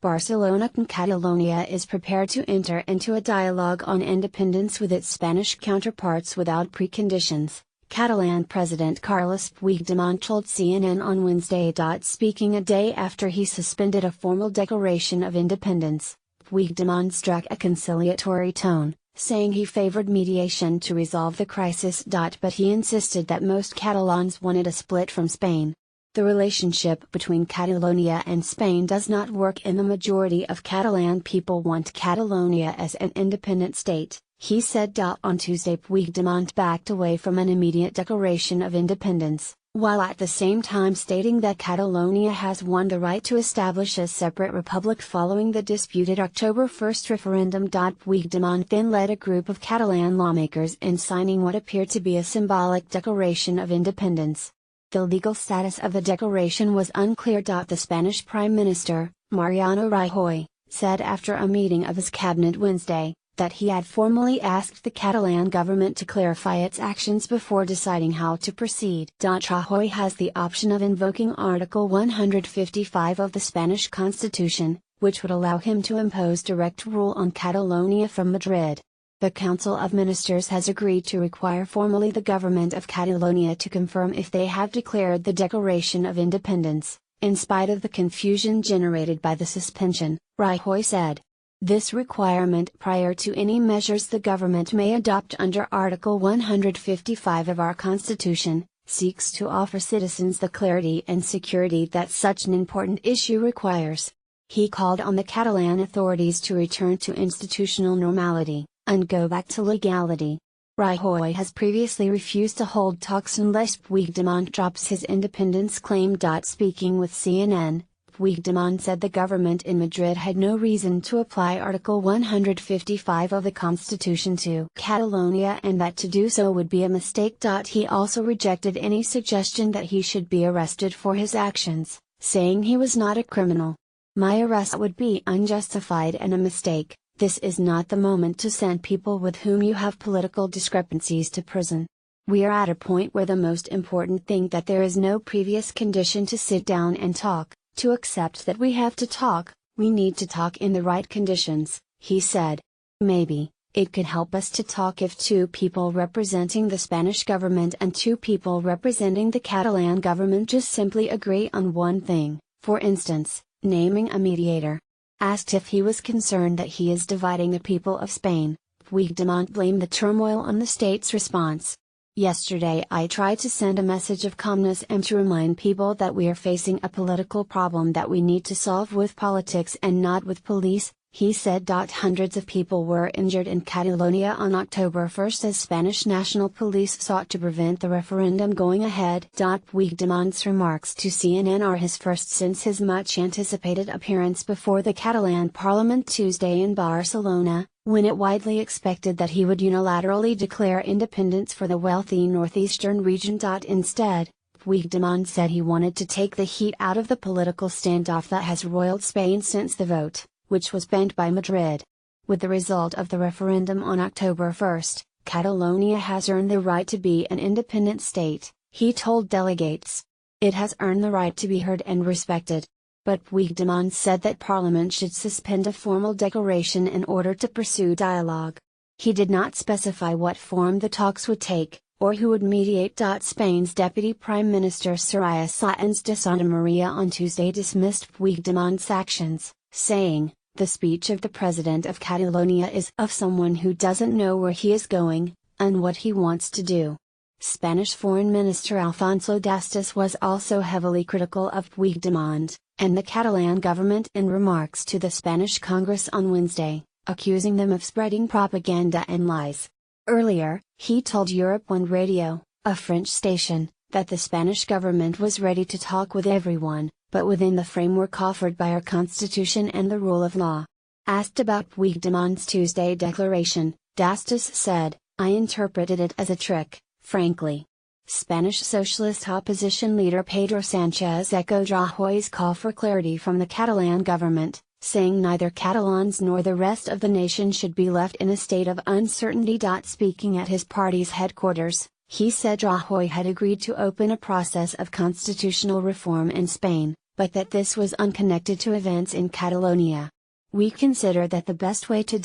Barcelona and Catalonia is prepared to enter into a dialogue on independence with its Spanish counterparts without preconditions, Catalan President Carles Puigdemont told CNN on Wednesday. Speaking a day after he suspended a formal declaration of independence, Puigdemont struck a conciliatory tone, saying he favored mediation to resolve the crisis. But he insisted that most Catalans wanted a split from Spain. The relationship between Catalonia and Spain does not work, and the majority of Catalan people want Catalonia as an independent state, he said. On Tuesday, Puigdemont backed away from an immediate declaration of independence, while at the same time stating that Catalonia has won the right to establish a separate republic following the disputed October 1 referendum. Puigdemont then led a group of Catalan lawmakers in signing what appeared to be a symbolic declaration of independence. The legal status of the declaration was unclear. The Spanish Prime Minister, Mariano Rajoy, said after a meeting of his cabinet Wednesday, that he had formally asked the Catalan government to clarify its actions before deciding how to proceed. Rajoy has the option of invoking Article 155 of the Spanish Constitution, which would allow him to impose direct rule on Catalonia from Madrid. The Council of Ministers has agreed to require formally the government of Catalonia to confirm if they have declared the declaration of independence, in spite of the confusion generated by the suspension, Rajoy said. This requirement prior to any measures the government may adopt under Article 155 of our Constitution, seeks to offer citizens the clarity and security that such an important issue requires. He called on the Catalan authorities to return to institutional normality, and go back to legality. Rajoy has previously refused to hold talks unless Puigdemont drops his independence claim. Speaking with CNN, Puigdemont said the government in Madrid had no reason to apply Article 155 of the Constitution to Catalonia and that to do so would be a mistake. He also rejected any suggestion that he should be arrested for his actions, saying he was not a criminal. My arrest would be unjustified and a mistake. This is not the moment to send people with whom you have political discrepancies to prison. We are at a point where the most important thing that there is no previous condition to sit down and talk, to accept that we have to talk, we need to talk in the right conditions, he said. Maybe, it could help us to talk if two people representing the Spanish government and two people representing the Catalan government just simply agree on one thing, for instance, naming a mediator. Asked if he was concerned that he is dividing the people of Spain, Puigdemont blamed the turmoil on the state's response. Yesterday I tried to send a message of calmness and to remind people that we are facing a political problem that we need to solve with politics and not with police, he said. Hundreds of people were injured in Catalonia on October 1 as Spanish National Police sought to prevent the referendum going ahead. Puigdemont's remarks to CNN are his first since his much-anticipated appearance before the Catalan Parliament Tuesday in Barcelona, when it widely expected that he would unilaterally declare independence for the wealthy northeastern region. Instead, Puigdemont said he wanted to take the heat out of the political standoff that has roiled Spain since the vote, which was banned by Madrid. With the result of the referendum on October 1, Catalonia has earned the right to be an independent state, he told delegates. It has earned the right to be heard and respected. But Puigdemont said that Parliament should suspend a formal declaration in order to pursue dialogue. He did not specify what form the talks would take, or who would mediate. Spain's Deputy Prime Minister Soraya Sáenz de Santamaría on Tuesday dismissed Puigdemont's actions, saying, "The speech of the President of Catalonia is of someone who doesn't know where he is going, and what he wants to do." Spanish Foreign Minister Alfonso Dastis was also heavily critical of Puigdemont, and the Catalan government in remarks to the Spanish Congress on Wednesday, accusing them of spreading propaganda and lies. Earlier, he told Europe One Radio, a French station, that the Spanish government was ready to talk with everyone, but within the framework offered by our constitution and the rule of law. Asked about Puigdemont's Tuesday declaration, Dastis said, "I interpreted it as a trick, frankly." Spanish socialist opposition leader Pedro Sánchez echoed Rajoy's call for clarity from the Catalan government, saying neither Catalans nor the rest of the nation should be left in a state of uncertainty. Speaking at his party's headquarters, he said Rajoy had agreed to open a process of constitutional reform in Spain, but that this was unconnected to events in Catalonia. We consider that the best way to